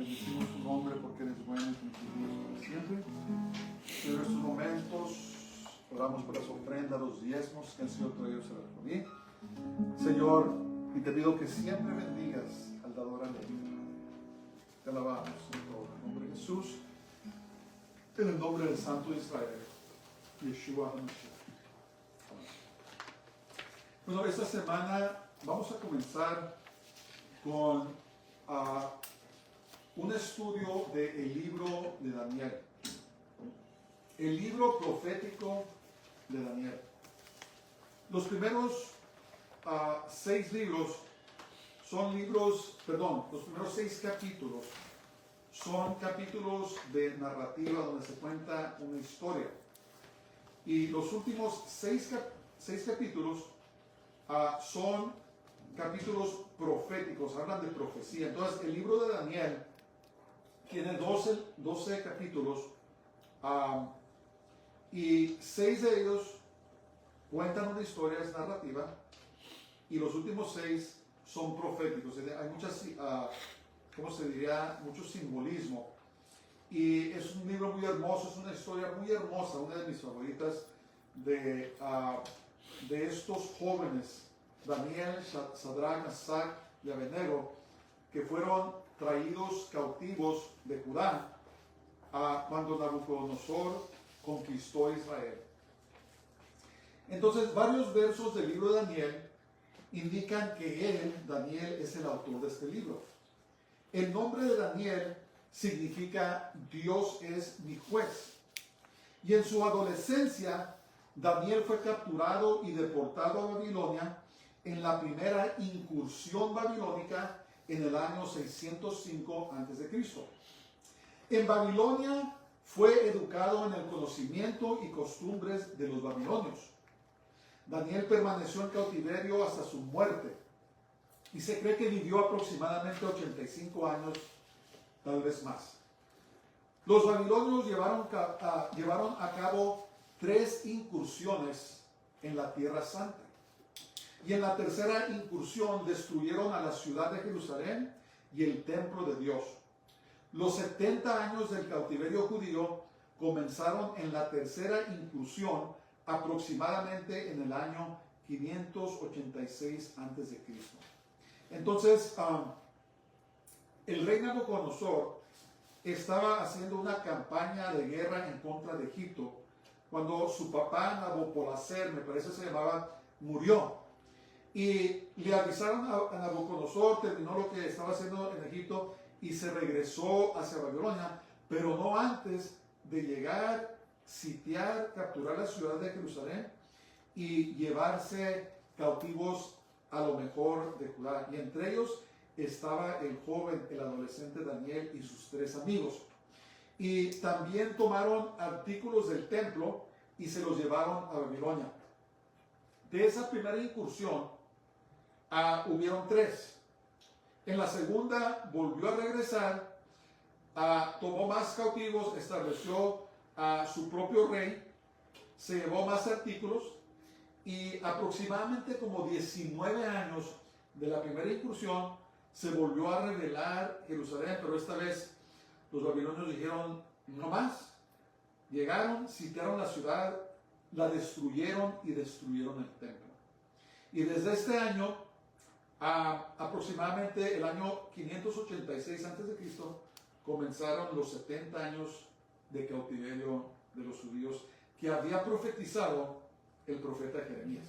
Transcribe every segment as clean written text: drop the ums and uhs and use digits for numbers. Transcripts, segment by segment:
Bendecimos tu nombre porque eres bueno y tu misericordia para siempre. En estos momentos oramos por las ofrendas, los diezmos que han sido traídos a la rodilla. Señor, y te pido que siempre bendigas al dador alegre. Te alabamos en todo el nombre de Jesús, en el nombre del Santo de Israel, Yeshua HaMashiach. Bueno, esta semana vamos a comenzar con un estudio del libro de Daniel. El libro profético de Daniel. Los primeros 6 libros son los primeros 6 capítulos son capítulos de narrativa donde se cuenta una historia. Y los últimos 6 capítulos son capítulos proféticos, hablan de profecía. Entonces, el libro de Daniel tiene 12 capítulos y 6 de ellos cuentan una historia, es narrativa, y los últimos 6 son proféticos. Hay muchas, mucho simbolismo. Y es un libro muy hermoso, es una historia muy hermosa, una de mis favoritas de estos jóvenes, Daniel, Sadrach, Mesach y Abednego, que fueron traídos cautivos de Judá cuando Nabucodonosor conquistó Israel. Entonces, varios versos del libro de Daniel indican que Daniel, es el autor de este libro. El nombre de Daniel significa Dios es mi juez. Y en su adolescencia, Daniel fue capturado y deportado a Babilonia en la primera incursión babilónica en el año 605 a.C. En Babilonia fue educado en el conocimiento y costumbres de los babilonios. Daniel permaneció en cautiverio hasta su muerte y se cree que vivió aproximadamente 85 años, tal vez más. Los babilonios llevaron a cabo 3 incursiones en la Tierra Santa. Y en la tercera incursión destruyeron a la ciudad de Jerusalén y el templo de Dios. Los 70 años del cautiverio judío comenzaron en la tercera incursión aproximadamente en el año 586 a.C. Entonces, el rey Nabucodonosor estaba haciendo una campaña de guerra en contra de Egipto cuando su papá Nabopolassar, me parece se llamaba, murió. Y le avisaron a Nabucodonosor, terminó lo que estaba haciendo en Egipto y se regresó hacia Babilonia, pero no antes de llegar, sitiar, capturar la ciudad de Jerusalén y llevarse cautivos a lo mejor de Judá. Y entre ellos estaba el joven, el adolescente Daniel y sus 3 amigos. Y también tomaron artículos del templo y se los llevaron a Babilonia. De esa primera incursión, hubieron 3. En la segunda volvió a regresar, tomó más cautivos, estableció a su propio rey, se llevó más artículos y aproximadamente como 19 años de la primera incursión se volvió a rebelar Jerusalén, pero esta vez los babilonios dijeron no más. Llegaron, sitiaron la ciudad, la destruyeron y destruyeron el templo. Y desde este año, aproximadamente el año 586 a.C., comenzaron los 70 años de cautiverio de los judíos que había profetizado el profeta Jeremías.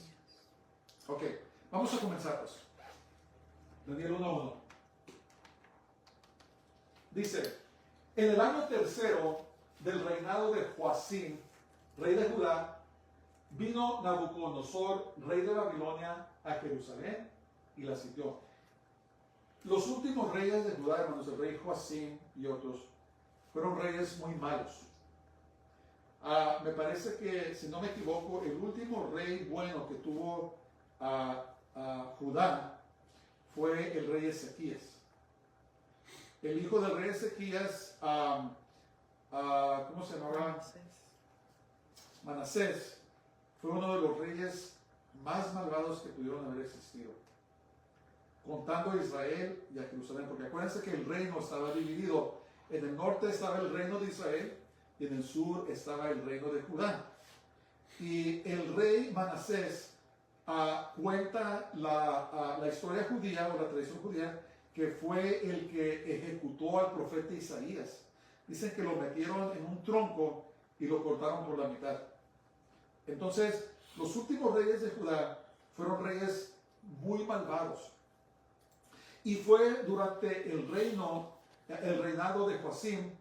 Ok, vamos a comenzar pues. Daniel 1:1. Dice, en el año tercero del reinado de Joacim, rey de Judá, vino Nabucodonosor, rey de Babilonia, a Jerusalén y la sitió. Los últimos reyes de Judá, hermanos, el rey Joacim y otros, fueron reyes muy malos. Me parece que, si no me equivoco, el último rey bueno que tuvo Judá fue el rey Ezequías. El hijo del rey Ezequías, ¿cómo se llamaba? Manasés. Fue uno de los reyes más malvados que pudieron haber existido. contando a Israel y a Jerusalén, porque acuérdense que el reino estaba dividido. En el norte estaba el reino de Israel y en el sur estaba el reino de Judá. Y el rey Manasés cuenta la historia judía o la tradición judía, que fue el que ejecutó al profeta Isaías. Dicen que lo metieron en un tronco y lo cortaron por la mitad. Entonces, los últimos reyes de Judá fueron reyes muy malvados. Y fue durante el reinado de Joacim,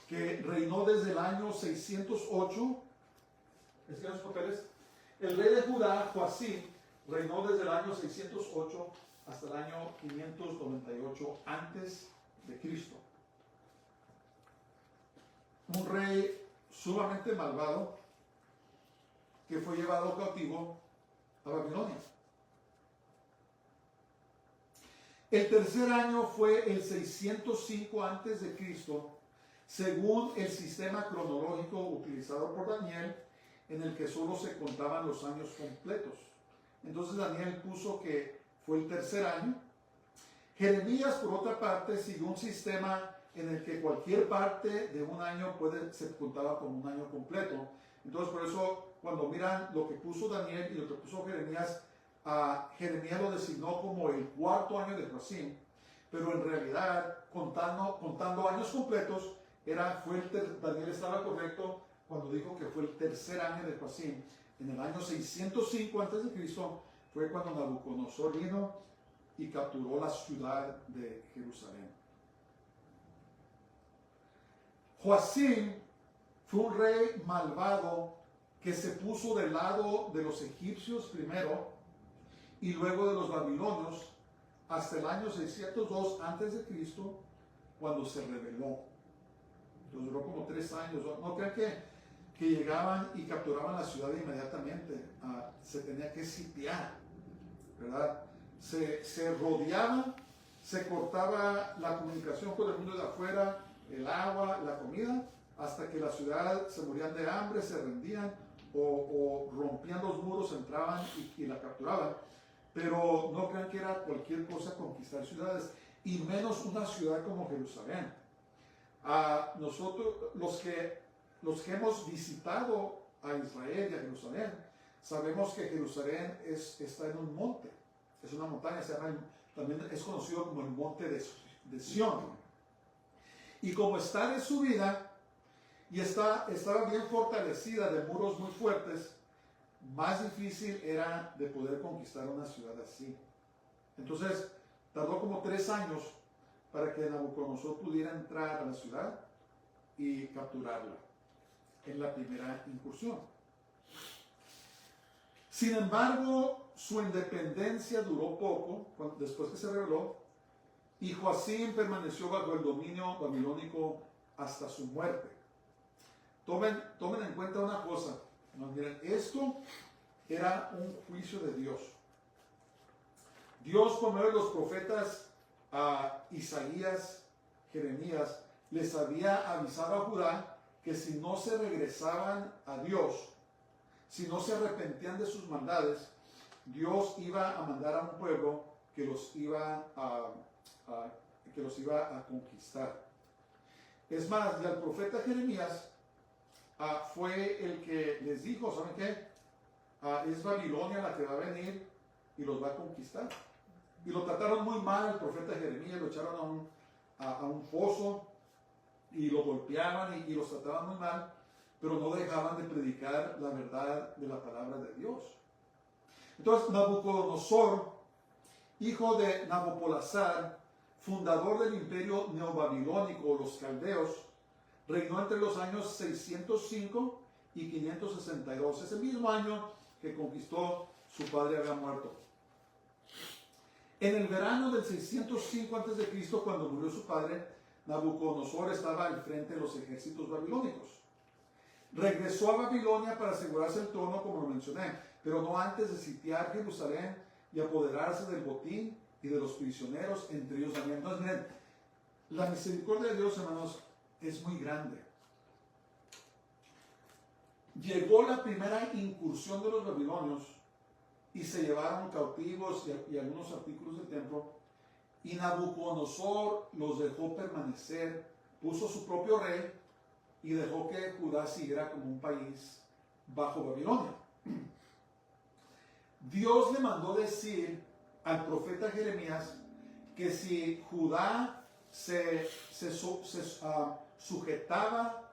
que reinó desde el año 608. ¿Es que los papeles? El rey de Judá, Joacim, reinó desde el año 608 hasta el año 598 antes de Cristo. Un rey sumamente malvado que fue llevado cautivo a Babilonia. El tercer año fue el 605 antes de Cristo, según el sistema cronológico utilizado por Daniel, en el que solo se contaban los años completos. Entonces Daniel puso que fue el tercer año. Jeremías, por otra parte, siguió un sistema en el que cualquier parte de un año se contaba como un año completo. Entonces, por eso, cuando miran lo que puso Daniel y lo que puso Jeremías, Jeremías lo designó como el cuarto año de Joacim, pero en realidad, contando años completos, Daniel estaba correcto cuando dijo que fue el tercer año de Joacim. En el año 605 a.C. fue cuando Nabucodonosor vino y capturó la ciudad de Jerusalén. Joacim fue un rey malvado que se puso del lado de los egipcios primero y luego de los babilonios hasta el año 602 a.C., cuando se rebeló. Entonces duró como 3 años. No crean que llegaban y capturaban la ciudad inmediatamente. Se tenía que sitiar, ¿verdad? Se rodeaba, se cortaba la comunicación con el mundo de afuera, el agua, la comida, hasta que la ciudad se morían de hambre, se rendían o rompían los muros, entraban y la capturaban. Pero no crean que era cualquier cosa conquistar ciudades, y menos una ciudad como Jerusalén. Nosotros, los que hemos visitado a Israel y a Jerusalén, sabemos que Jerusalén está en un monte, es una montaña, también es conocido como el monte de Sión. Y como está de subida y estaba bien fortalecida de muros muy fuertes, más difícil era de poder conquistar una ciudad así. Entonces, tardó como 3 años para que Nabucodonosor pudiera entrar a la ciudad y capturarla en la primera incursión. Sin embargo, su independencia duró poco, después que se rebeló, y Joacim permaneció bajo el dominio babilónico hasta su muerte. Tomen en cuenta una cosa. Miren, esto era un juicio de Dios. Dios, por medio de los profetas Isaías, Jeremías, les había avisado a Judá que si no se regresaban a Dios, si no se arrepentían de sus maldades, Dios iba a mandar a un pueblo que los iba a conquistar. Es más, y al profeta Jeremías fue el que les dijo, ¿saben qué? Es Babilonia la que va a venir y los va a conquistar. Y lo trataron muy mal el profeta Jeremías, lo echaron a un foso y lo golpeaban y los trataban muy mal, pero no dejaban de predicar la verdad de la palabra de Dios. Entonces Nabucodonosor, hijo de Nabopolassar, fundador del imperio neobabilónico, los caldeos, reinó entre los años 605 y 562, ese mismo año que conquistó, su padre había muerto. En el verano del 605 a.C., cuando murió su padre, Nabucodonosor estaba al frente de los ejércitos babilónicos. Regresó a Babilonia para asegurarse el trono, como lo mencioné, pero no antes de sitiar Jerusalén y apoderarse del botín y de los prisioneros, entre ellos Daniel. Entonces, miren, la misericordia de Dios, hermanos, es muy grande. Llegó la primera incursión de los babilonios y se llevaron cautivos y algunos artículos del templo, y Nabucodonosor los dejó permanecer, puso su propio rey y dejó que Judá siguiera como un país bajo Babilonia. Dios le mandó decir al profeta Jeremías que si Judá se sujetaba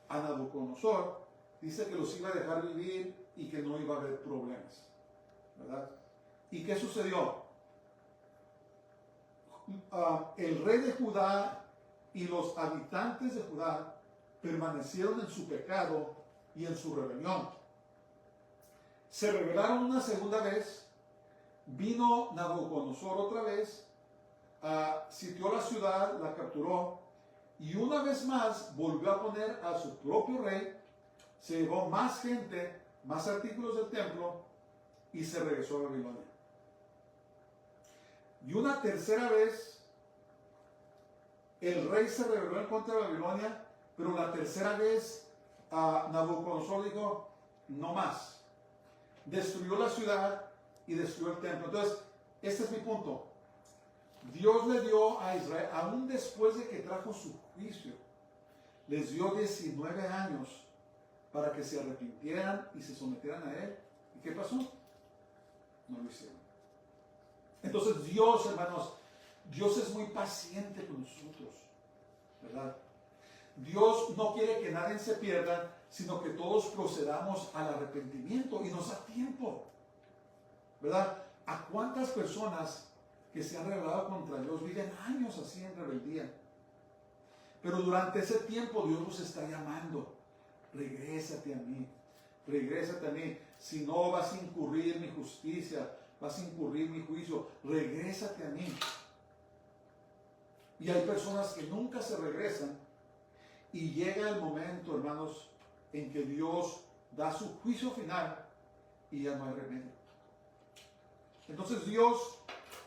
a Nabucodonosor, dice que los iba a dejar vivir y que no iba a haber problemas, ¿verdad? ¿Y qué sucedió? El rey de Judá y los habitantes de Judá permanecieron en su pecado y en su rebelión. Se rebelaron una segunda vez, vino Nabucodonosor otra vez, sitió la ciudad, la capturó, y una vez más volvió a poner a su propio rey, se llevó más gente, más artículos del templo, y se regresó a Babilonia. Y una tercera vez, el rey se rebeló en contra de Babilonia, pero la tercera vez Nabucodonosor dijo, no más. Destruyó la ciudad y destruyó el templo. Entonces, este es mi punto. Dios le dio a Israel, aún después de que trajo su juicio, les dio 19 años para que se arrepintieran y se sometieran a él. ¿Y qué pasó? No lo hicieron. Entonces Dios, hermanos, Dios es muy paciente con nosotros, ¿verdad? Dios no quiere que nadie se pierda, sino que todos procedamos al arrepentimiento y nos da tiempo, ¿verdad? ¿A cuántas personas que se han rebelado contra Dios viven años así en rebeldía? Pero durante ese tiempo Dios nos está llamando, regrésate a mí, regrésate a mí, si no vas a incurrir mi justicia, vas a incurrir mi juicio, regrésate a mí. Y hay personas que nunca se regresan y llega el momento, hermanos, en que Dios da su juicio final y ya no hay remedio. Entonces Dios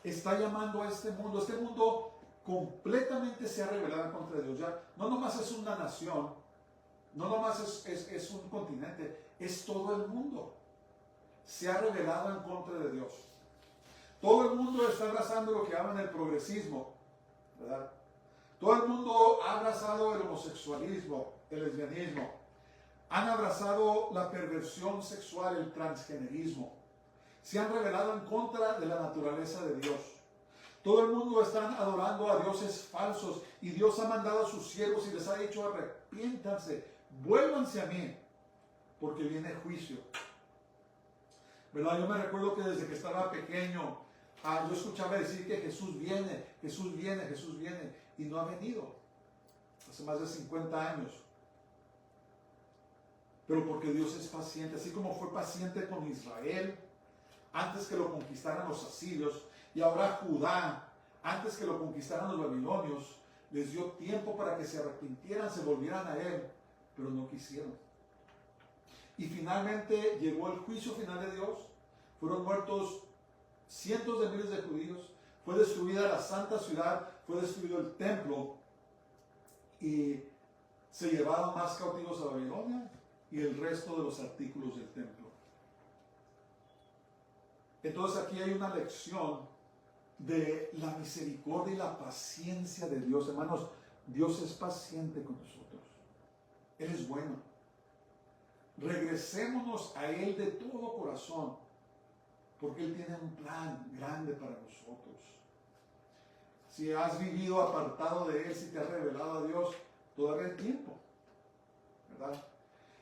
está llamando a este mundo completamente se ha rebelado contra Dios. Ya no nomás es una nación, no nomás es un continente, es todo el mundo. Se ha rebelado en contra de Dios. Todo el mundo está abrazando lo que llaman el progresismo, ¿verdad? Todo el mundo ha abrazado el homosexualismo, el lesbianismo. Han abrazado la perversión sexual, el transgenerismo. Se han rebelado en contra de la naturaleza de Dios. Todo el mundo está adorando a dioses falsos y Dios ha mandado a sus siervos y les ha dicho arrepiéntanse, vuélvanse a mí, porque viene juicio. ¿Verdad? Yo me recuerdo que desde que estaba pequeño, yo escuchaba decir que Jesús viene, Jesús viene, Jesús viene, y no ha venido. Hace más de 50 años. Pero porque Dios es paciente, así como fue paciente con Israel, antes que lo conquistaran los asirios, y ahora Judá, antes que lo conquistaran los babilonios, les dio tiempo para que se arrepintieran, se volvieran a Él, pero no quisieron. Y finalmente llegó el juicio final de Dios, fueron muertos cientos de miles de judíos, fue destruida la santa ciudad, fue destruido el templo, y se llevaron más cautivos a Babilonia y el resto de los artículos del templo. Entonces aquí hay una lección de la misericordia y la paciencia de Dios. Hermanos, Dios es paciente con nosotros. Él es bueno. Regresémonos a Él de todo corazón, porque Él tiene un plan grande para nosotros. Si has vivido apartado de Él, si te has revelado a Dios, todavía hay tiempo, ¿verdad?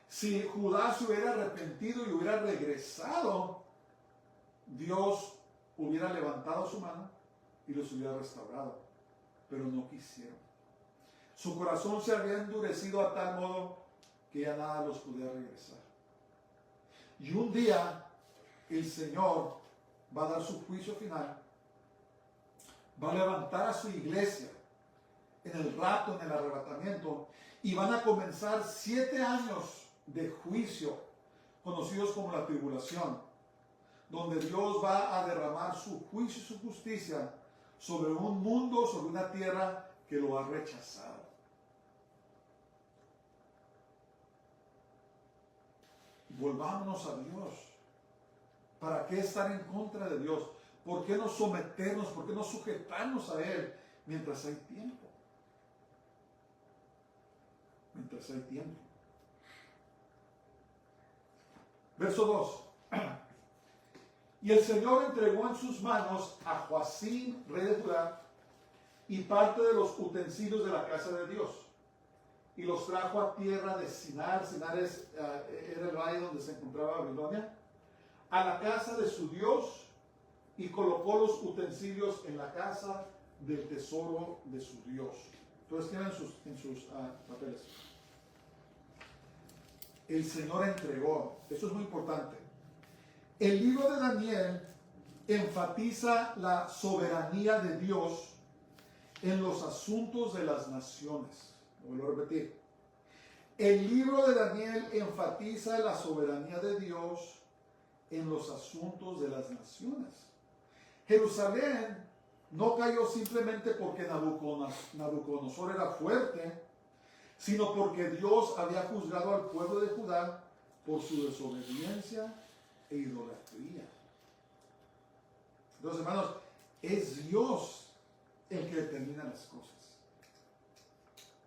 Si Judá se hubiera arrepentido y hubiera regresado, Dios hubiera levantado su mano y los hubiera restaurado, pero no quisieron. Su corazón se había endurecido a tal modo que ya nada los podía regresar. Y un día el Señor va a dar su juicio final, va a levantar a su iglesia en el rapto, en el arrebatamiento, y van a comenzar 7 años de juicio, conocidos como la tribulación, donde Dios va a derramar su juicio y su justicia sobre un mundo, sobre una tierra que lo ha rechazado. Volvámonos a Dios. ¿Para qué estar en contra de Dios? ¿Por qué no someternos? ¿Por qué no sujetarnos a Él mientras hay tiempo? Mientras hay tiempo. Verso 2. Y el Señor entregó en sus manos a Joacim, rey de Judá, y parte de los utensilios de la casa de Dios, y los trajo a tierra de Sinar. Sinar era el valle donde se encontraba Babilonia, a la casa de su Dios, y colocó los utensilios en la casa del tesoro de su Dios. Entonces tienen en sus papeles. El Señor entregó. Eso es muy importante. El libro de Daniel enfatiza la soberanía de Dios en los asuntos de las naciones. Lo vuelvo a repetir. El libro de Daniel enfatiza la soberanía de Dios en los asuntos de las naciones. Jerusalén no cayó simplemente porque Nabucodonosor era fuerte, sino porque Dios había juzgado al pueblo de Judá por su desobediencia e idolatría. Entonces, hermanos, es Dios el que determina las cosas,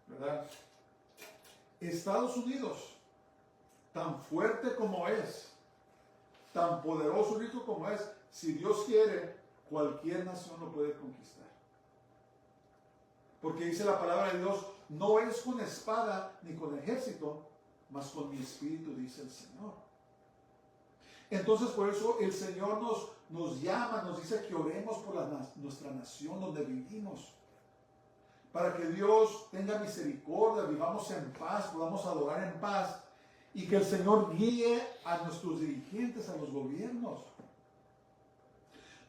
¿verdad? Estados Unidos, tan fuerte como es, tan poderoso y rico como es, si Dios quiere, cualquier nación lo puede conquistar. Porque dice la palabra de Dios, no es con espada ni con ejército, mas con mi espíritu, dice el Señor. Entonces, por eso el Señor nos llama, nos dice que oremos por nuestra nación donde vivimos, para que Dios tenga misericordia, vivamos en paz, podamos adorar en paz, y que el Señor guíe a nuestros dirigentes, a los gobiernos.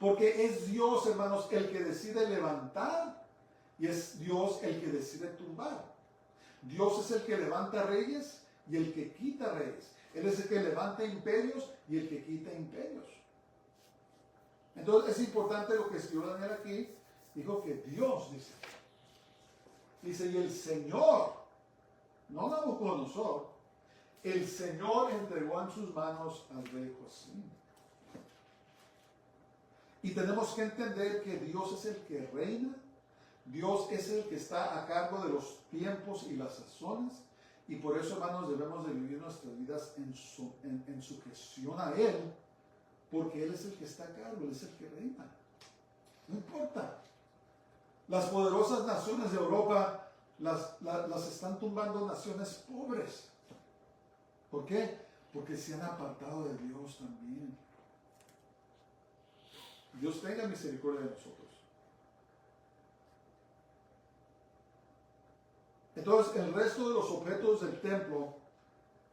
Porque es Dios, hermanos, el que decide levantar, y es Dios el que decide tumbar. Dios es el que levanta reyes y el que quita reyes. Él es el que levanta imperios y el que quita imperios. Entonces es importante lo que escribió Daniel aquí. Dijo que Dios dice, y el Señor, no Nabucodonosor, el Señor entregó en sus manos al rey Joacim. Y tenemos que entender que Dios es el que reina. Dios es el que está a cargo de los tiempos y las sazones, y por eso, hermanos, debemos de vivir nuestras vidas en sujeción a Él, porque Él es el que está a cargo, Él es el que reina. No importa. Las poderosas naciones de Europa las están tumbando naciones pobres. ¿Por qué? Porque se han apartado de Dios también. Dios tenga misericordia de nosotros. Entonces, el resto de los objetos del templo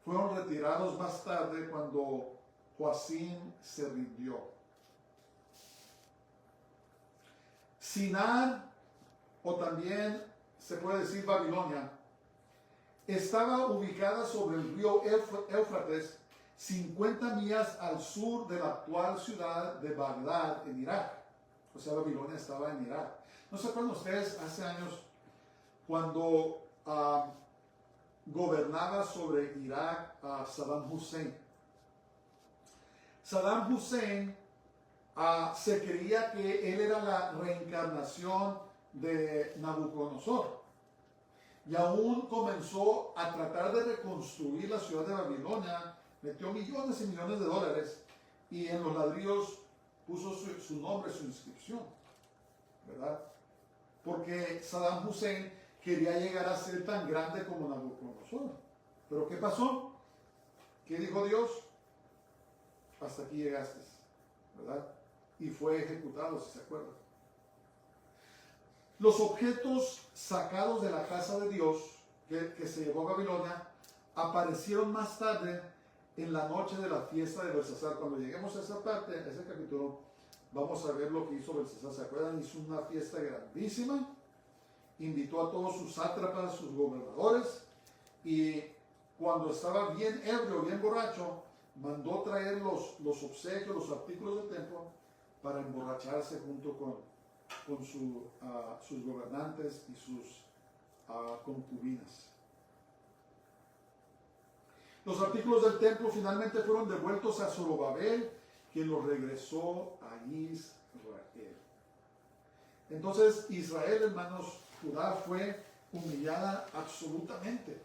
fueron retirados más tarde cuando Joacim se rindió. Sinar, o también se puede decir Babilonia, estaba ubicada sobre el río Éufrates, 50 millas al sur de la actual ciudad de Bagdad, en Irak. O sea, Babilonia estaba en Irak. ¿No se acuerdan ustedes hace años cuando gobernaba sobre Irak a Saddam Hussein? Saddam Hussein se creía que él era la reencarnación de Nabucodonosor, y aún comenzó a tratar de reconstruir la ciudad de Babilonia, metió millones y millones de dólares, y en los ladrillos puso su nombre, su inscripción, ¿verdad? Porque Saddam Hussein quería llegar a ser tan grande como Nabucodonosor. Pero ¿qué pasó? ¿Qué dijo Dios? Hasta aquí llegaste, ¿verdad? Y fue ejecutado, si se acuerdan. Los objetos sacados de la casa de Dios que se llevó a Babilonia aparecieron más tarde en la noche de la fiesta de Belsasar. Cuando lleguemos a esa parte, a ese capítulo, vamos a ver lo que hizo Belsasar. ¿Se acuerdan? Hizo una fiesta grandísima, invitó a todos sus sátrapas, sus gobernadores, y cuando estaba bien ebrio, bien borracho, mandó traer los obsequios, los artículos del templo para emborracharse junto con sus gobernantes y sus concubinas. Los artículos del templo finalmente fueron devueltos a Zorobabel, quien los regresó a Israel. Israel. Entonces Israel, hermanos, Judá fue humillada absolutamente.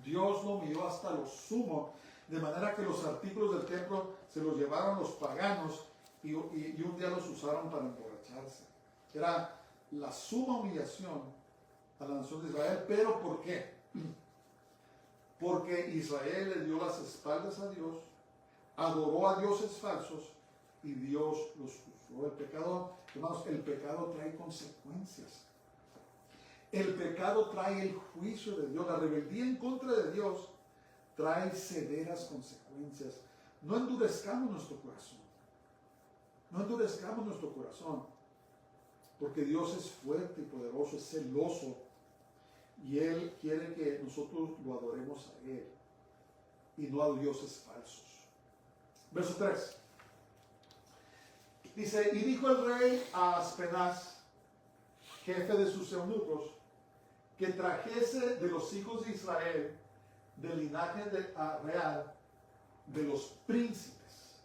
Dios lo humilló hasta lo sumo, de manera que los artículos del templo se los llevaron los paganos y un día los usaron para emborracharse. Era la suma humillación a la nación de Israel. ¿Pero por qué? Porque Israel le dio las espaldas a Dios, adoró a dioses falsos y Dios los juzgó. El pecado, hermanos, el pecado trae consecuencias. El pecado trae el juicio de Dios. La rebeldía en contra de Dios trae severas consecuencias. No endurezcamos nuestro corazón. No endurezcamos nuestro corazón. Porque Dios es fuerte y poderoso, es celoso. Y Él quiere que nosotros lo adoremos a Él. Y no a dioses falsos. Verso 3. Dice, y dijo el rey a Aspenaz, jefe de sus eunucos, que trajese de los hijos de Israel, del linaje real, de los príncipes.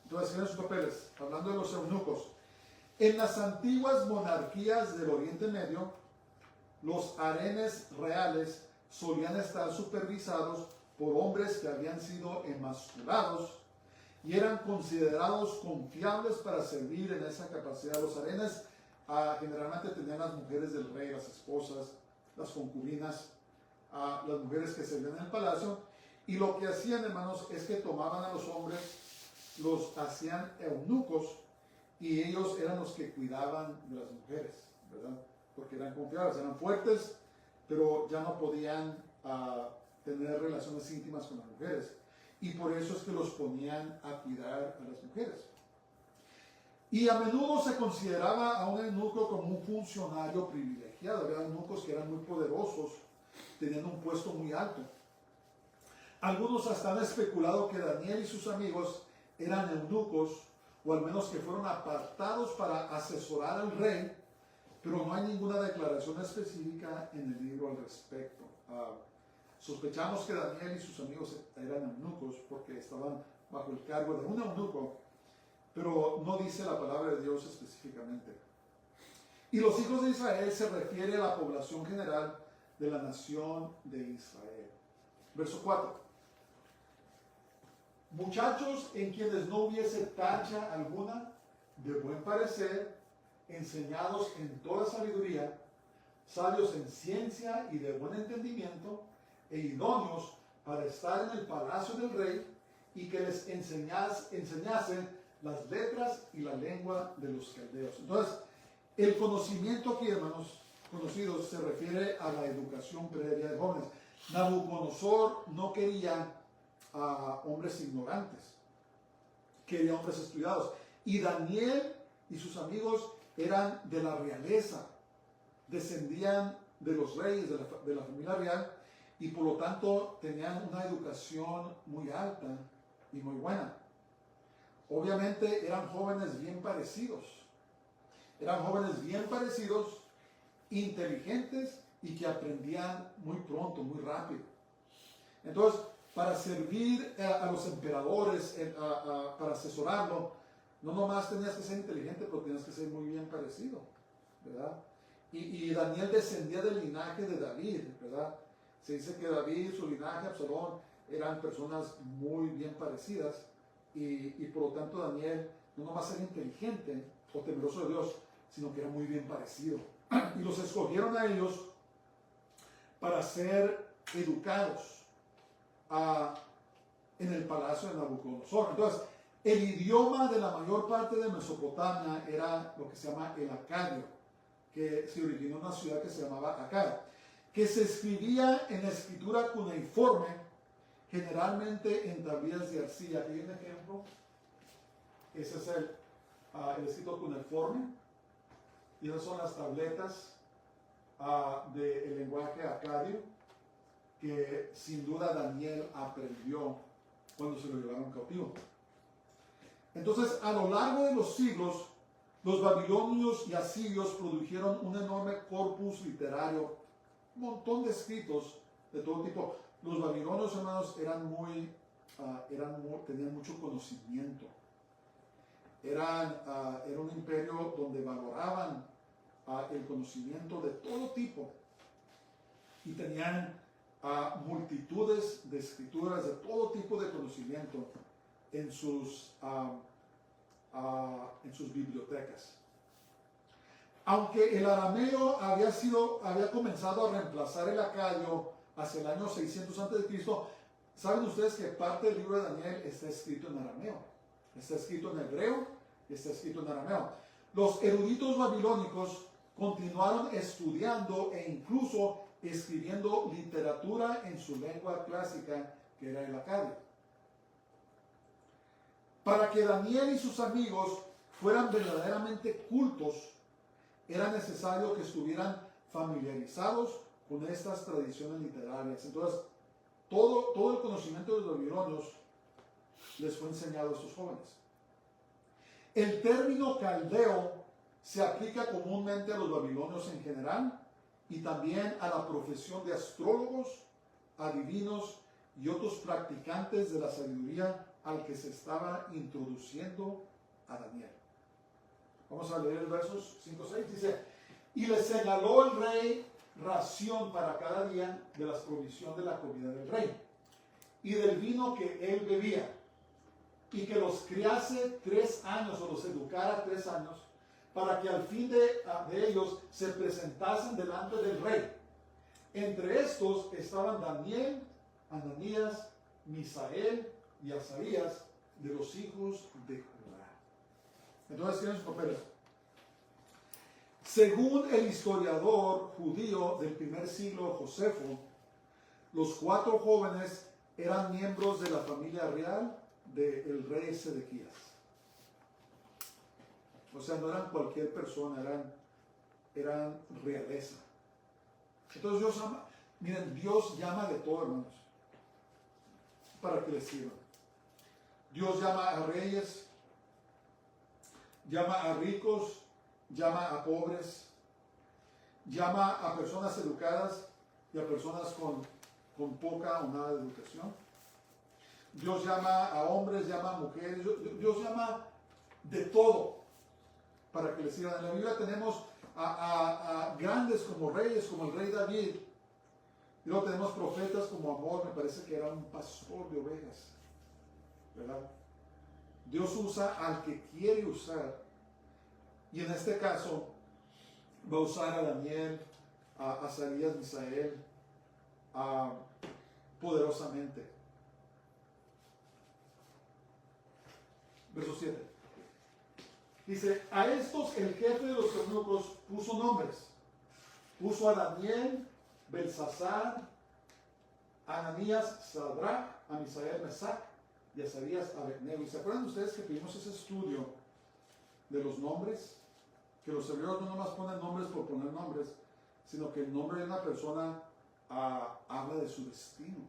Entonces, tienen sus papeles, hablando de los eunucos. En las antiguas monarquías del Oriente Medio, los harenes reales solían estar supervisados por hombres que habían sido emasculados y eran considerados confiables para servir en esa capacidad. Los harenes generalmente tenían las mujeres del rey, las esposas, las concubinas, las mujeres que servían en el palacio, y lo que hacían, hermanos, es que tomaban a los hombres, los hacían eunucos, y ellos eran los que cuidaban de las mujeres, ¿verdad? Porque eran confiables, eran fuertes, pero ya no podían tener relaciones íntimas con las mujeres, y por eso es que los ponían a cuidar a las mujeres. Y a menudo se consideraba a un eunuco como un funcionario privilegiado. Había eunucos que eran muy poderosos, tenían un puesto muy alto. Algunos hasta han especulado que Daniel y sus amigos eran eunucos, o al menos que fueron apartados para asesorar al rey, pero no hay ninguna declaración específica en el libro al respecto. Sospechamos que Daniel y sus amigos eran eunucos porque estaban bajo el cargo de un eunuco, pero no dice la palabra de Dios específicamente. Y los hijos de Israel se refiere a la población general de la nación de Israel. Verso 4. Muchachos en quienes no hubiese tacha alguna, de buen parecer, enseñados en toda sabiduría, sabios en ciencia y de buen entendimiento, e idóneos para estar en el palacio del rey, y que les enseñasen las letras y la lengua de los caldeos. Entonces, el conocimiento aquí, hermanos conocidos, se refiere a la educación previa de jóvenes. Nabucodonosor no quería a hombres ignorantes, quería hombres estudiados. Y Daniel y sus amigos eran de la realeza, descendían de los reyes, de la familia real, y por lo tanto tenían una educación muy alta y muy buena. Obviamente eran jóvenes bien parecidos. Eran jóvenes bien parecidos, inteligentes y que aprendían muy pronto, muy rápido. Entonces, para servir a los emperadores, para asesorarlo, no nomás tenías que ser inteligente, pero tenías que ser muy bien parecido, ¿verdad? Y Daniel descendía del linaje de David, ¿verdad? Se dice que David, su linaje, Absalón, eran personas muy bien parecidas. Y por lo tanto Daniel no nomás era inteligente o temeroso de Dios, sino que era muy bien parecido. Y los escogieron a ellos para ser educados en el palacio de Nabucodonosor. Entonces, el idioma de la mayor parte de Mesopotamia era lo que se llama el acadio, que se originó en una ciudad que se llamaba Akkad, que se escribía en escritura cuneiforme, generalmente en tablillas de arcilla. Aquí hay un ejemplo. Ese es el escrito cuneiforme. Y esas son las tabletas del lenguaje acadio que sin duda Daniel aprendió cuando se lo llevaron cautivo. Entonces, a lo largo de los siglos, los babilonios y asirios produjeron un enorme corpus literario, un montón de escritos de todo tipo. Los babilonios, hermanos, tenían mucho conocimiento. era un imperio donde valoraban el conocimiento de todo tipo y tenían multitudes de escrituras de todo tipo de conocimiento en sus bibliotecas. Aunque el arameo había comenzado a reemplazar el acadio hacia el año 600 a.C., ¿saben ustedes que parte del libro de Daniel está escrito en arameo? Está escrito en hebreo y está escrito en arameo. Los eruditos babilónicos continuaron estudiando e incluso escribiendo literatura en su lengua clásica, que era el acadio. Para que Daniel y sus amigos fueran verdaderamente cultos, era necesario que estuvieran familiarizados con estas tradiciones literarias. Entonces, todo el conocimiento de los babilonios les fue enseñado a estos jóvenes. El término caldeo se aplica comúnmente a los babilonios en general y también a la profesión de astrólogos, adivinos y otros practicantes de la sabiduría al que se estaba introduciendo a Daniel. Vamos a leer el versos 5-6. Dice: y le señaló el rey ración para cada día de la provisión de la comida del rey y del vino que él bebía, y que los criase 3 años o los educara 3 años, para que al fin de ellos se presentasen delante del rey. Entre estos estaban Daniel, Ananías, Misael y Azarías, de los hijos de Judá. Entonces tienen sus papeles. Según el historiador judío del primer siglo, Josefo, los 4 jóvenes eran miembros de la familia real del rey Sedequías. O sea, no eran cualquier persona, eran realeza. Entonces Dios llama de todo, hermanos, para que les sirvan. Dios llama a reyes, llama a ricos, llama a pobres, llama a personas educadas y a personas con poca o nada de educación. Dios llama a hombres, llama a mujeres, Dios llama de todo para que les sirvan. En la Biblia tenemos a grandes como reyes, como el rey David, y luego tenemos profetas como Amós, me parece que era un pastor de ovejas, ¿verdad? Dios usa al que quiere usar, y en este caso va a usar a Daniel, a Azarías, Misael, poderosamente. Verso 7. Dice: a estos el jefe de los eunucos puso nombres. Puso a Daniel, Belsasar, a Ananías, Sadrach, a Misael, Mesac y a Azarías, Abednego. ¿Y se acuerdan ustedes que tuvimos ese estudio de los nombres? Que los hebreos no nomás ponen nombres por poner nombres, sino que el nombre de una persona habla de su destino.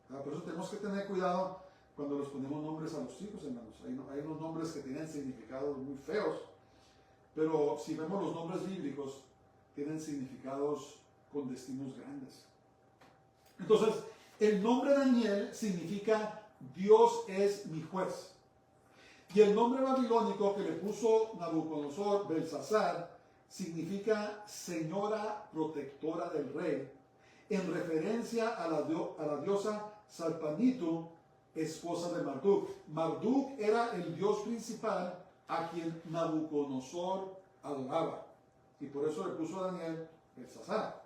Por eso tenemos que tener cuidado cuando les ponemos nombres a los hijos, hermanos. Hay unos nombres que tienen significados muy feos, pero si vemos los nombres bíblicos, tienen significados con destinos grandes. Entonces, el nombre Daniel significa Dios es mi juez. Y el nombre babilónico que le puso Nabucodonosor, Belsasar, significa señora protectora del rey, en referencia a la diosa Salpanitu, esposa de Marduk. Marduk era el dios principal a quien Nabucodonosor adoraba, y por eso le puso a Daniel Belsasar.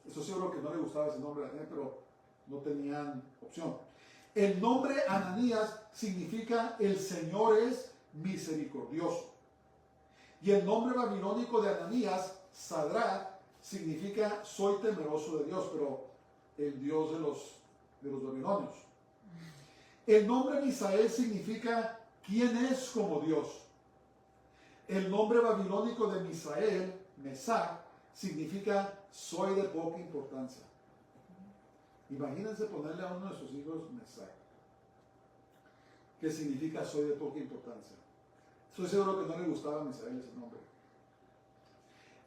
Eso seguro que no le gustaba ese nombre a Daniel, pero no tenían opción. El nombre Ananías significa el Señor es misericordioso. Y el nombre babilónico de Ananías, Sadrach, significa soy temeroso de Dios, pero el Dios de los babilonios. El nombre Misael significa quién es como Dios. El nombre babilónico de Misael, Mesac, significa soy de poca importancia. Imagínense ponerle a uno de sus hijos Mesac, que significa soy de poca importancia. Estoy seguro que no le gustaba a Misael ese nombre.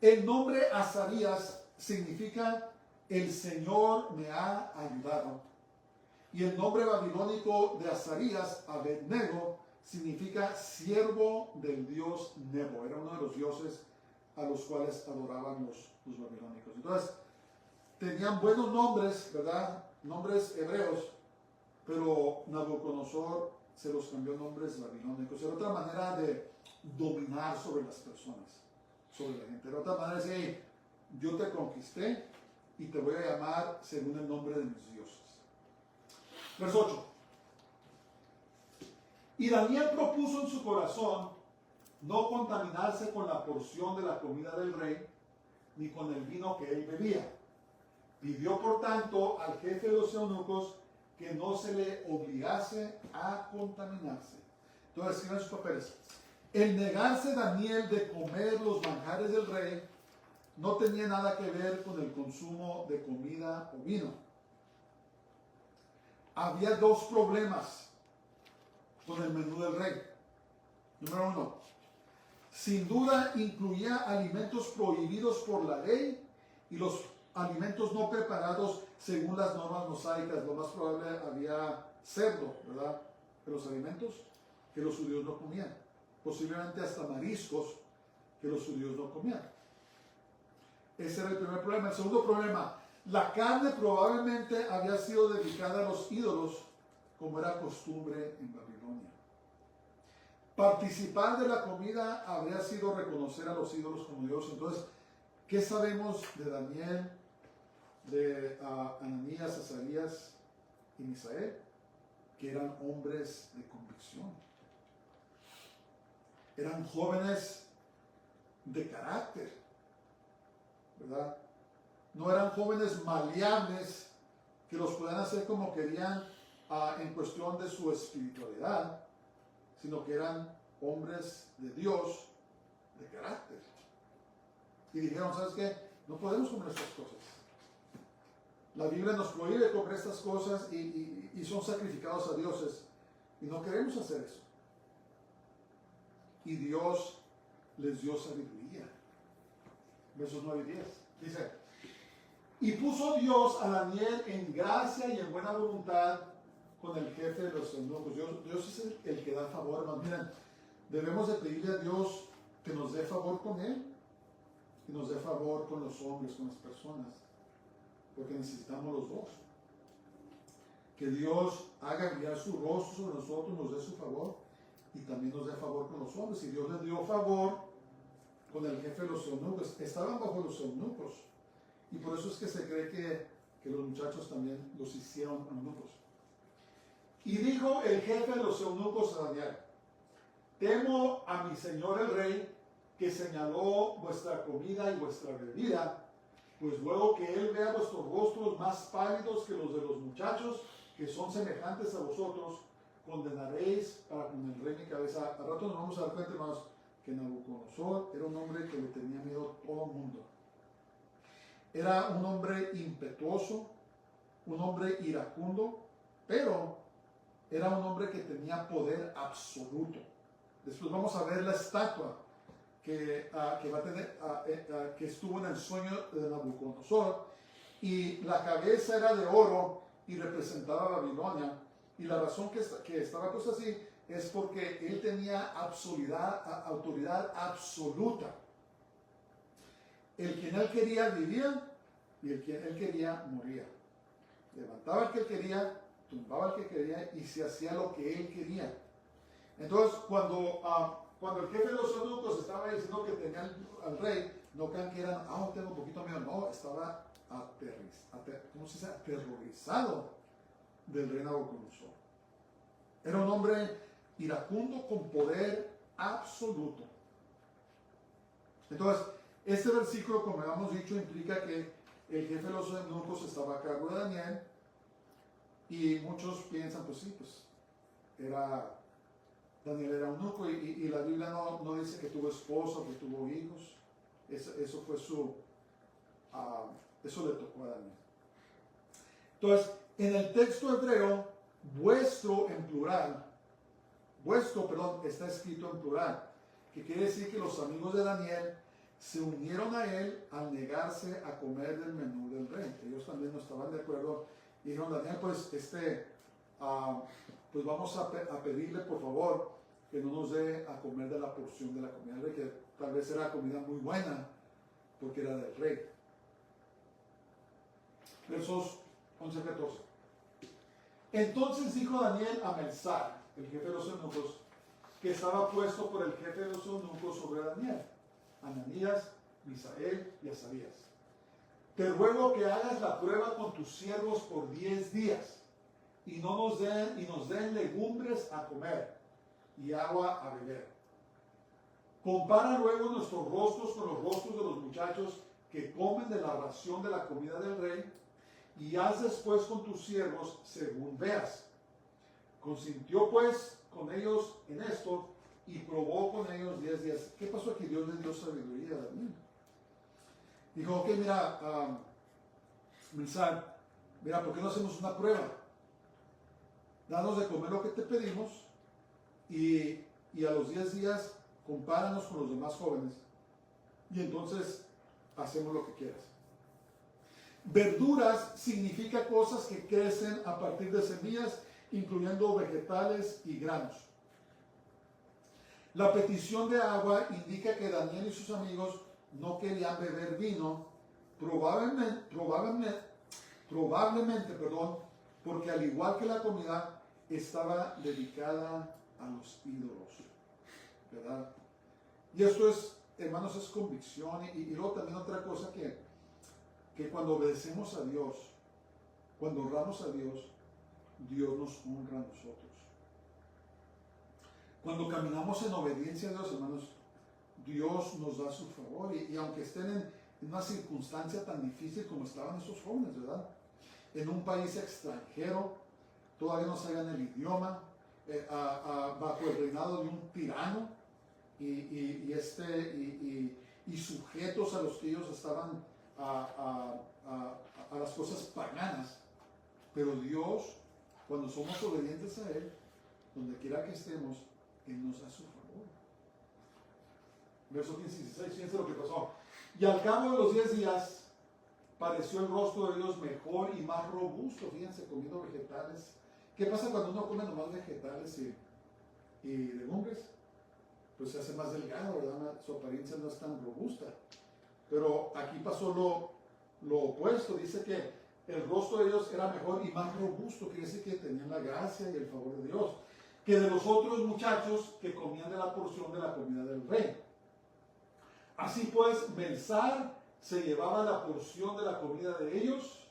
El nombre Azarías significa el Señor me ha ayudado. Y el nombre babilónico de Azarías, Abednego, significa siervo del dios Nebo. Era uno de los dioses a los cuales adoraban los babilónicos. Entonces, tenían buenos nombres, ¿verdad? Nombres hebreos, pero Nabucodonosor se los cambió nombres babilónicos. Era otra manera de dominar sobre las personas, sobre la gente. Era otra manera de decir, hey, yo te conquisté y te voy a llamar según el nombre de mis dioses. Verso 8. Y Daniel propuso en su corazón no contaminarse con la porción de la comida del rey, ni con el vino que él bebía. Pidió, por tanto, al jefe de los eunucos que no se le obligase a contaminarse. Entonces, escriban sus papeles. El negarse Daniel de comer los manjares del rey no tenía nada que ver con el consumo de comida o vino. Había dos problemas con el menú del rey. Número uno, sin duda incluía alimentos prohibidos por la ley y los alimentos no preparados según las normas mosaicas. Lo más probable había cerdo, ¿verdad? De los alimentos que los judíos no comían. Posiblemente hasta mariscos que los judíos no comían. Ese era el primer problema. El segundo problema, la carne probablemente había sido dedicada a los ídolos, como era costumbre en Babilonia. Participar de la comida habría sido reconocer a los ídolos como Dios. Entonces, ¿qué sabemos de Daniel, de Ananías, Azarías y Misael? Que eran hombres de convicción. Eran jóvenes de carácter, ¿verdad? No eran jóvenes maleables que los podían hacer como querían en cuestión de su espiritualidad, sino que eran hombres de Dios de carácter. Y dijeron, ¿sabes qué? No podemos comer estas cosas. La Biblia nos prohíbe comer estas cosas y son sacrificados a dioses. Y no queremos hacer eso. Y Dios les dio sabiduría. Versos 9 y 10. Dice, y puso Dios a Daniel en gracia y en buena voluntad con el jefe de los eunucos. Dios es el que da favor, hermanos. Miren, debemos de pedirle a Dios que nos dé favor con Él y nos dé favor con los hombres, con las personas, porque necesitamos los dos. Que Dios haga brillar su rostro sobre nosotros, nos dé su favor y también nos dé favor con los hombres. Y Dios les dio favor con el jefe de los eunucos. Estaban bajo los eunucos y por eso es que se cree que los muchachos también los hicieron eunucos. Y dijo el jefe de los eunucos a Daniel, temo a mi señor el rey, que señaló vuestra comida y vuestra bebida, pues luego que él vea vuestros rostros más pálidos que los de los muchachos, que son semejantes a vosotros, condenaréis para con el rey mi cabeza. Al rato nos vamos a dar cuenta, hermanos, que Nabucodonosor era un hombre que le tenía miedo a todo el mundo. Era un hombre impetuoso, un hombre iracundo, pero era un hombre que tenía poder absoluto. Después vamos a ver la estatua que va a tener, que estuvo en el sueño de Nabucodonosor, y la cabeza era de oro y representaba a Babilonia. Y la razón que estaba puesta así es porque él tenía autoridad absoluta. El quien él quería vivía y el quien él quería moría. Levantaba al que él quería, tumbaba al que quería y se hacía lo que él quería. Entonces, cuando el jefe de los eunucos estaba diciendo que tenían al rey, no crean que eran, tengo un poquito miedo, no, estaba aterrorizado del rey Nabucodonosor. Era un hombre iracundo con poder absoluto. Entonces, este versículo, como habíamos dicho, implica que el jefe de los eunucos estaba a cargo de Daniel, y muchos piensan, pues sí, pues Daniel era eunuco, y la Biblia no dice que tuvo esposa, que tuvo hijos. Eso fue eso le tocó a Daniel. Entonces, en el texto hebreo, vuestro está escrito en plural, que quiere decir que los amigos de Daniel se unieron a él al negarse a comer del menú del rey. Ellos también no estaban de acuerdo y dijeron, Daniel, pues vamos a pedirle por favor que no nos dé a comer de la porción de la comida del rey, que tal vez era comida muy buena porque era del rey. Versos 11 a 14. Entonces dijo Daniel a Melzar, el jefe de los eunucos, que estaba puesto por el jefe de los eunucos sobre Daniel, Ananías, Misael y Azarías: te ruego que hagas la prueba con tus siervos por 10 días y nos den legumbres a comer y agua a beber. Compara luego nuestros rostros con los rostros de los muchachos que comen de la ración de la comida del rey, y haz después con tus siervos según veas. Consintió pues con ellos en esto y probó con ellos 10 días. ¿Qué pasó aquí? Dios le dio sabiduría a Daniel. Dijo, ok, mira, Melzar, mira, ¿por qué no hacemos una prueba? Danos de comer lo que te pedimos y a los 10 días compáranos con los demás jóvenes y entonces hacemos lo que quieras. Verduras significa cosas que crecen a partir de semillas, incluyendo vegetales y granos. La petición de agua indica que Daniel y sus amigos no querían beber vino, probablemente, porque al igual que la comida, estaba dedicada a los ídolos, ¿verdad? Y esto es, hermanos, es convicción. Y luego también otra cosa que cuando obedecemos a Dios, cuando honramos a Dios, Dios nos honra a nosotros. Cuando caminamos en obediencia a Dios, hermanos, Dios nos da su favor. Y aunque estén en una circunstancia tan difícil como estaban esos jóvenes, ¿verdad? En un país extranjero, todavía no sabían el idioma, bajo el reinado de un tirano y sujetos a los que ellos estaban a las cosas paganas. Pero Dios, cuando somos obedientes a Él, donde quiera que estemos, Él nos da su favor. Verso 15 y 16, fíjense lo que pasó. Y al cabo de los 10 días, pareció el rostro de Dios mejor y más robusto. Fíjense, comiendo vegetales. ¿Qué pasa cuando uno come nomás vegetales y legumbres? Pues se hace más delgado, ¿verdad? Su apariencia no es tan robusta. Pero aquí pasó lo opuesto. Dice que el rostro de Dios era mejor y más robusto. Quiere decir que tenían la gracia y el favor de Dios, que de los otros muchachos que comían de la porción de la comida del rey. Así pues, Melzar se llevaba la porción de la comida de ellos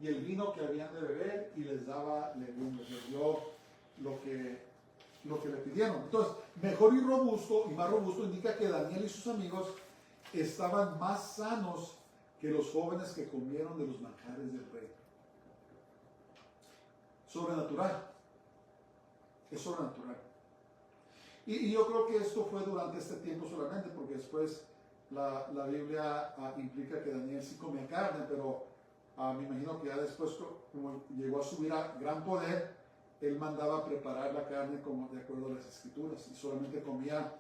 y el vino que habían de beber, y les daba legumbres, les dio lo que le pidieron. Entonces, mejor y más robusto indica que Daniel y sus amigos estaban más sanos que los jóvenes que comieron de los manjares del rey. Sobrenatural. Es sobrenatural. Y yo creo que esto fue durante este tiempo solamente, porque después la Biblia implica que Daniel sí comía carne, pero me imagino que ya después, como llegó a subir a gran poder, él mandaba preparar la carne como de acuerdo a las escrituras, y solamente comía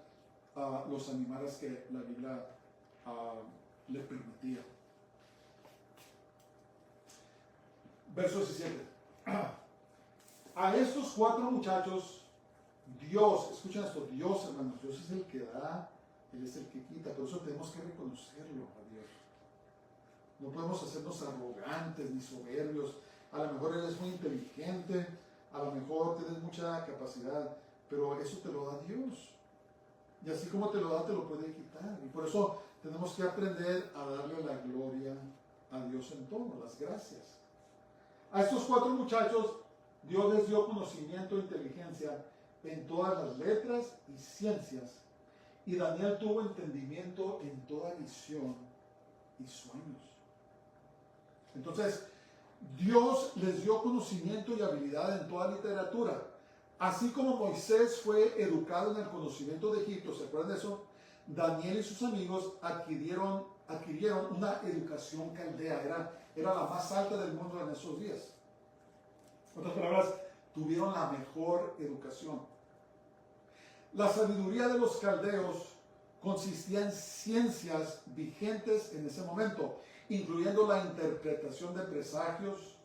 los animales que la Biblia le permitía. Verso 17. A estos 4 muchachos, Dios, escuchen esto, Dios, hermanos, Dios es el que da, Él es el que quita. Por eso tenemos que reconocerlo a Dios. No podemos hacernos arrogantes ni soberbios. A lo mejor eres muy inteligente, a lo mejor tienes mucha capacidad, pero eso te lo da Dios. Y así como te lo da, te lo puede quitar. Y por eso tenemos que aprender a darle la gloria a Dios en todo, las gracias. A estos 4 muchachos, Dios les dio conocimiento e inteligencia en todas las letras y ciencias. Y Daniel tuvo entendimiento en toda visión y sueños. Entonces, Dios les dio conocimiento y habilidad en toda literatura. Así como Moisés fue educado en el conocimiento de Egipto, ¿se acuerdan de eso? Daniel y sus amigos adquirieron una educación caldea. Era la más alta del mundo en esos días. En otras palabras, tuvieron la mejor educación. La sabiduría de los caldeos consistía en ciencias vigentes en ese momento, incluyendo la interpretación de presagios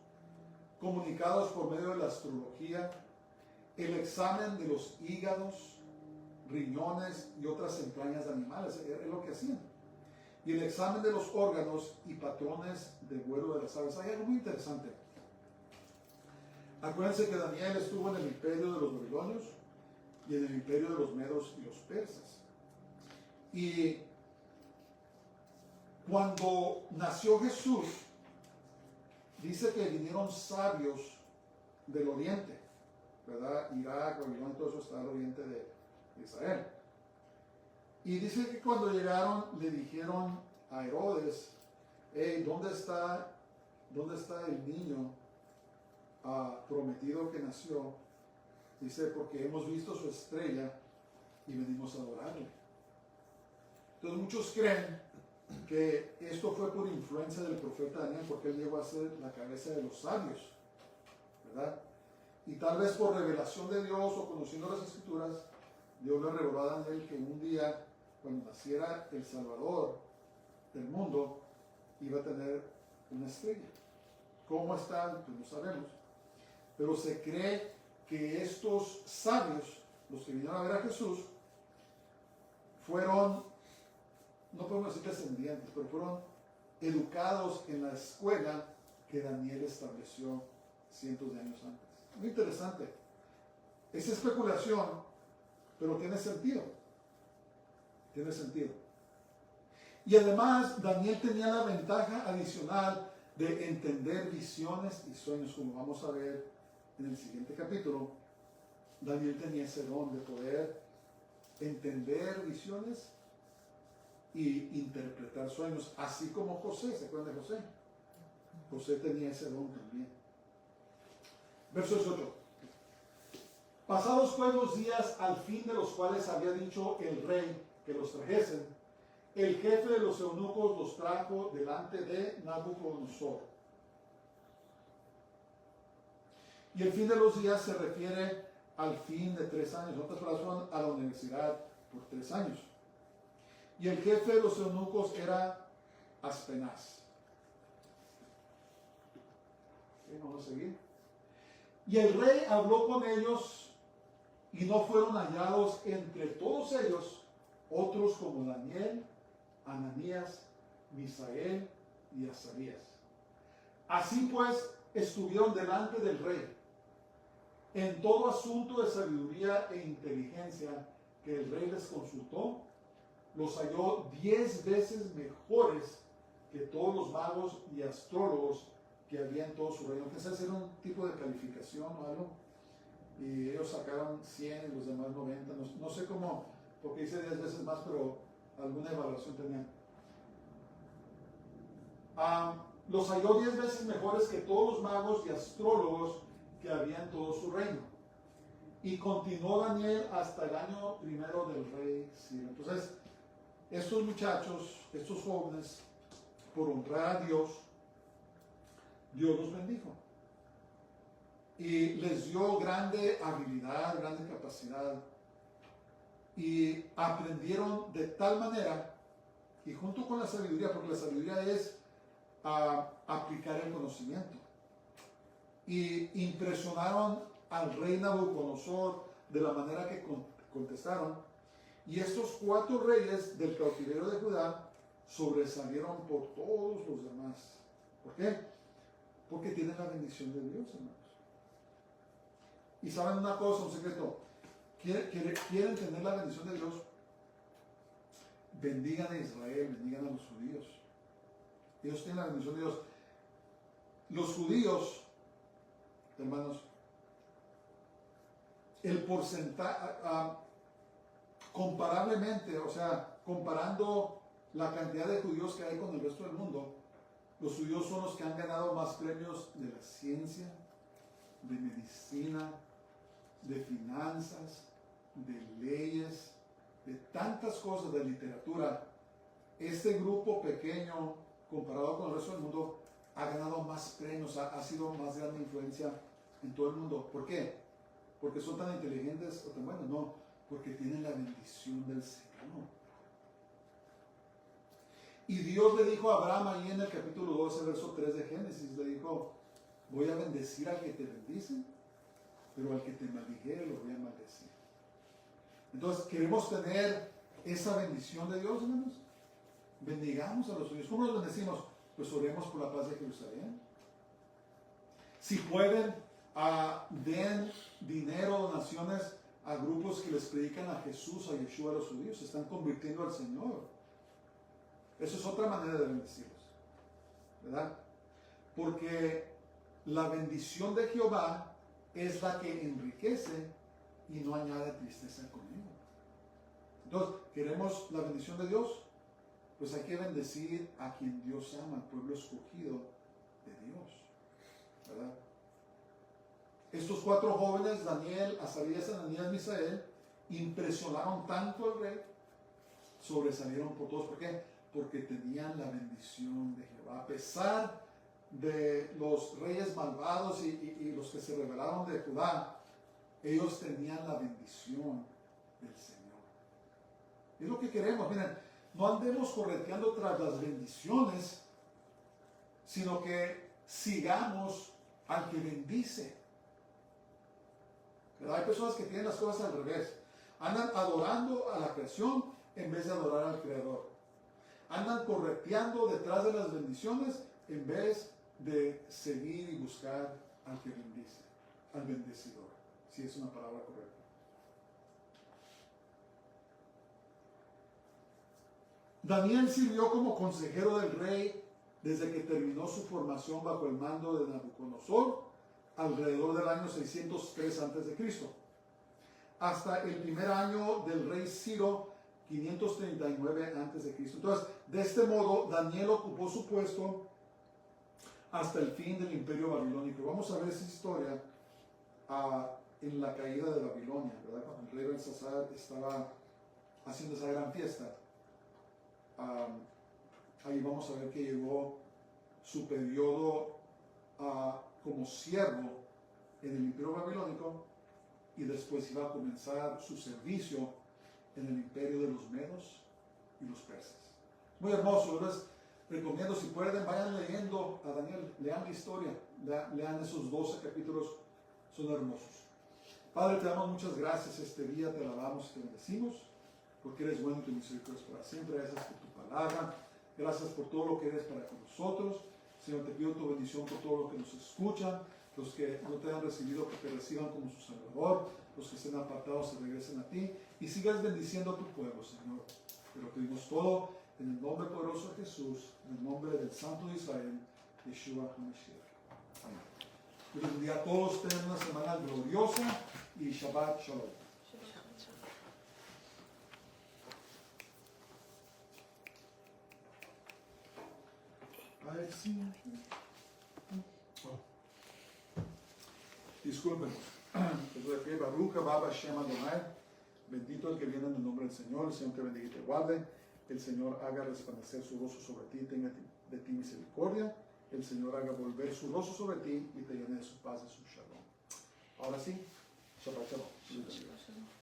comunicados por medio de la astrología, el examen de los hígados, riñones y otras entrañas de animales, es lo que hacían. Y el examen de los órganos y patrones de vuelo de las aves. Hay algo muy interesante. Acuérdense que Daniel estuvo en el imperio de los babilonios y en el imperio de los medos y los persas. Y cuando nació Jesús, dice que vinieron sabios del oriente, ¿verdad? Irak, Babilonia, todo eso está al oriente de Israel. Y dice que cuando llegaron le dijeron a Herodes, hey, ¿dónde está el niño prometido que nació? Dice, porque hemos visto su estrella y venimos a adorarle. Entonces muchos creen que esto fue por influencia del profeta Daniel, porque él llegó a ser la cabeza de los sabios, ¿verdad? Y tal vez por revelación de Dios o conociendo las escrituras, Dios le reveló a Daniel que un día, cuando naciera el Salvador del mundo, iba a tener una estrella. ¿Cómo está? Pues no sabemos. Pero se cree que estos sabios, los que vinieron a ver a Jesús, fueron, no podemos decir descendientes, pero fueron educados en la escuela que Daniel estableció cientos de años antes. Muy interesante. Es especulación, pero tiene sentido. Tiene sentido. Y además, Daniel tenía la ventaja adicional de entender visiones y sueños, como vamos a ver en el siguiente capítulo. Daniel tenía ese don de poder entender visiones y interpretar sueños, así como José. ¿Se acuerdan de José? José tenía ese don también. Verso 18. Pasados pues los días, al fin de los cuales había dicho el rey que los trajesen, el jefe de los eunucos los trajo delante de Nabucodonosor. Y el fin de los días se refiere al fin de 3 años. Otras personas fueron a la universidad por 3 años. Y el jefe de los eunucos era Aspenaz. ¿Sí? Vamos a seguir. Y el rey habló con ellos y no fueron hallados entre todos ellos otros como Daniel, Ananías, Misael y Azarías. Así pues estuvieron delante del rey en todo asunto de sabiduría e inteligencia que el rey les consultó. Los halló 10 veces mejores que todos los magos y astrólogos que había en todo su reino. Que hacer un tipo de calificación o algo. Y ellos sacaron 100 y los demás 90. No sé cómo, porque hice 10 veces más, pero alguna evaluación tenían. Los halló 10 veces mejores que todos los magos y astrólogos que había en todo su reino. Y continuó Daniel hasta el año primero del rey Ciro. Entonces, estos muchachos, estos jóvenes, por honrar a Dios, Dios los bendijo. Y les dio grande habilidad, grande capacidad. Y aprendieron de tal manera, y junto con la sabiduría, porque la sabiduría es aplicar el conocimiento. Y impresionaron al rey Nabucodonosor de la manera que contestaron. Y estos 4 reyes del cautiverio de Judá sobresalieron por todos los demás. ¿Por qué? Porque tienen la bendición de Dios, hermanos. Y saben una cosa, un secreto. ¿Quieren tener la bendición de Dios? Bendigan a Israel, bendigan a los judíos. Ellos tienen la bendición de Dios. Los judíos, hermanos, el porcentaje, comparablemente, o sea, comparando la cantidad de judíos que hay con el resto del mundo, los judíos son los que han ganado más premios de la ciencia, de medicina, de finanzas, de leyes, de tantas cosas, de literatura. Este grupo pequeño, comparado con el resto del mundo, ha ganado más premios, ha sido más grande influencia en todo el mundo. ¿Por qué? ¿Porque son tan inteligentes o tan buenos? No, porque tienen la bendición del Señor. Y Dios le dijo a Abraham ahí en el capítulo 12, verso 3 de Génesis, le dijo, voy a bendecir al que te bendice, pero al que te maldijere lo voy a maldecir. Entonces, ¿queremos tener esa bendición de Dios, hermanos? Bendigamos a los suyos. ¿Cómo los bendecimos? Pues oremos por la paz de Jerusalén. Si pueden, den dinero, donaciones a grupos que les predican a Jesús, a Yeshua, a los judíos. Se están convirtiendo al Señor. Eso es otra manera de bendecirlos, ¿verdad? Porque la bendición de Jehová es la que enriquece y no añade tristeza conmigo. Entonces, ¿queremos la bendición de Dios? Pues hay que bendecir a quien Dios ama, al pueblo escogido de Dios, ¿verdad? Estos 4 jóvenes, Daniel, Azarías, Ananías, Misael, impresionaron tanto al rey, sobresalieron por todos. ¿Por qué? Porque tenían la bendición de Jehová. A pesar de los reyes malvados y los que se rebelaron de Judá, ellos tenían la bendición del Señor. Es lo que queremos. Miren, no andemos correteando tras las bendiciones, sino que sigamos al que bendice. ¿Verdad? Hay personas que tienen las cosas al revés. Andan adorando a la creación en vez de adorar al Creador. Andan correteando detrás de las bendiciones en vez de seguir y buscar al que bendice, al bendecidor, si es una palabra correcta. Daniel sirvió como consejero del rey desde que terminó su formación bajo el mando de Nabucodonosor alrededor del año 603 a.C. hasta el primer año del rey Ciro, 539 a.C. Entonces, de este modo, Daniel ocupó su puesto hasta el fin del imperio babilónico. Vamos a ver esa historia en la caída de Babilonia, ¿verdad? Cuando el rey Belsasar estaba haciendo esa gran fiesta. Ahí vamos a ver que llegó su periodo como siervo en el imperio babilónico y después iba a comenzar su servicio en el imperio de los medos y los persas. Muy hermoso. Les recomiendo, si pueden, vayan leyendo a Daniel, lean la historia, lean esos 12 capítulos, son hermosos. Padre, te damos muchas gracias este día, te alabamos y te bendecimos, porque eres bueno y tu misericordia es para siempre. Gracias por tu palabra, gracias por todo lo que eres para con nosotros. Señor, te pido tu bendición por todo lo que nos escuchan, los que no te han recibido, que te reciban como su Salvador, los que estén apartados se regresen a ti, y sigas bendiciendo a tu pueblo, Señor. Te lo pedimos todo en el nombre poderoso de Jesús, en el nombre del Santo de Israel, Yeshua HaMashiach. Amén. Que les bendiga a todos, tengan una semana gloriosa y Shabbat Shalom. A ver, sí. Disculpen. Baruch haba Hashem Adonai. Bendito el que viene en el nombre del Señor. El Señor te bendiga y te guarde. El Señor haga resplandecer su rostro sobre ti y tenga de ti misericordia. El Señor haga volver su rostro sobre ti y te llene de su paz y su shalom. Ahora sí, Shabbat Shalom.